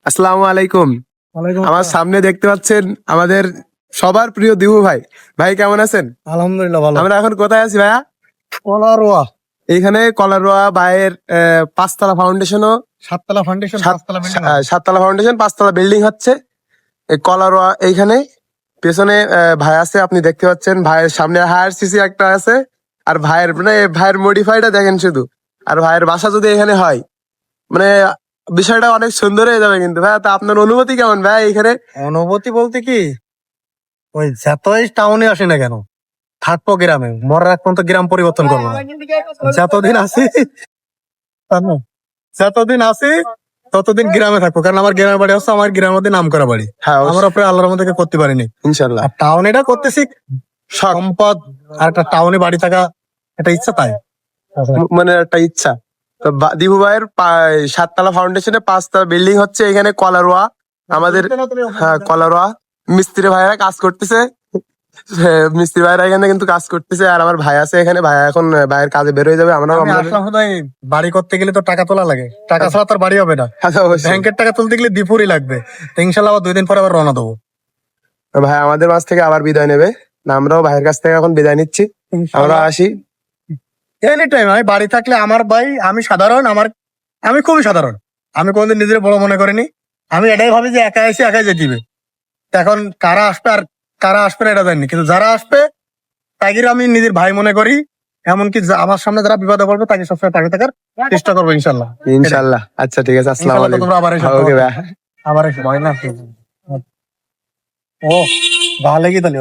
আসসালামু আলাইকুম। আমার সামনে দেখতে পাচ্ছেন আমাদের সবার প্রিয় দিবু ভাই। ভাই কেমন আছেন? আলহামদুলিল্লাহ ভালো। আমরা এখন কোথায় আছি ভাইয়া? কলারোয়া এইখানে কলারোয়া ভাইয়ের পাঁচতলা ফাউন্ডেশনও 7 তলা ফাউন্ডেশন, 5 তলা বিল্ডিং। সাততলা ফাউন্ডেশন, পাঁচতলা বিল্ডিং হচ্ছে এই কলারোয়া। এইখানে পেছনে ভাই আছে, আপনি দেখতে পাচ্ছেন। ভাইয়ের সামনে হায়ার সিসি একটা আছে, আর ভাইয়ের মানে ভাইয়ের মডিফাইটা দেখেন শুধু। আর ভাইয়ের বাসা যদি এখানে হয়, মানে বিষয়টা অনেক সুন্দর হয়ে যাবে। কিন্তু ভাই, তা আপনার অনুভূতি কেমন ভাই এখানে? অনুভূতি বলতে কি, ওই যতই টাউনে আসি না কেন, থাকবো গ্রামে। মরার এক পর্যন্ত গ্রাম পরিবর্তন করবো না। যতদিন আসি যতদিন আসি ততদিন গ্রামে থাকবো, কারণ আমার গ্রামের বাড়ি হচ্ছে আমার গ্রামের মধ্যে নাম করা বাড়ি। হ্যাঁ, আমার উপরে আল্লাহর মধ্যে করতে পারিনি। ইনশাল্লাহ। আর টাউনে এটা করতেছি সম্পদ, আর একটা টাউনে বাড়ি থাকা একটা ইচ্ছা, তাই মানে একটা ইচ্ছা। তো দিবু ভাইয়ের সাততলা ফাউন্ডেশনে পাঁচতলা বিল্ডিং হচ্ছে এখানে কলারোয়া। আমাদের হ্যাঁ, কলারোয়া মিস্ত্রি ভাইরা কাজ করতেছে। মিস্ত্রি ভাইরা এখানে কিন্তু কাজ করতেছে। আর আমার ভাই আছে এখানে, ভাই এখন ভাইয়ের কাজে বের হয়ে যাবে। আমরা আমি আসলাম শুধু এই বাড়ি করতে গেলে তো টাকা তোলা লাগে, টাকা ছাড়া তো আর বাড়ি হবে না। ব্যাংকের টাকা তুলতে গেলে দ্বিপুরই লাগবে। তো ইনশাল্লাহ আবার 2 দিন পরে আবার রওনা দেবো। ভাই আমাদের মাছ থেকে আবার বিদায় নেবে না, আমরাও ভাইয়ের কাছ থেকে এখন বিদায় নিচ্ছি। আমরা আসি এনি টাইম। আমি বাড়ি থাকলে আমার ভাই, আমি সাধারণ, আমি খুবই সাধারণ। আমি কোনোদিন নিজের বড় মনে করিনি। আমি এটাই ভাবি যে একা এসে একাই যেতে দিবে। এখন কারা আসবে আর কারা আসবে না এটা জানি, কিন্তু যারা আসবে তাকে আমি নিজের ভাই মনে করি। এমনকি আমার সামনে যারা বিপদে পড়বে তাকে সবসময় পাশে থাকার চেষ্টা করবো, ইনশাল্লাহ। ইনশাল্লাহ। আচ্ছা, ঠিক আছে। আসসালামু ইনশাল্লাহ, আলাইকুম। তোমরা আবার এসো। ওকে ভাই। আবার এসো, ভয় না। ও ভালো কি তাহলে।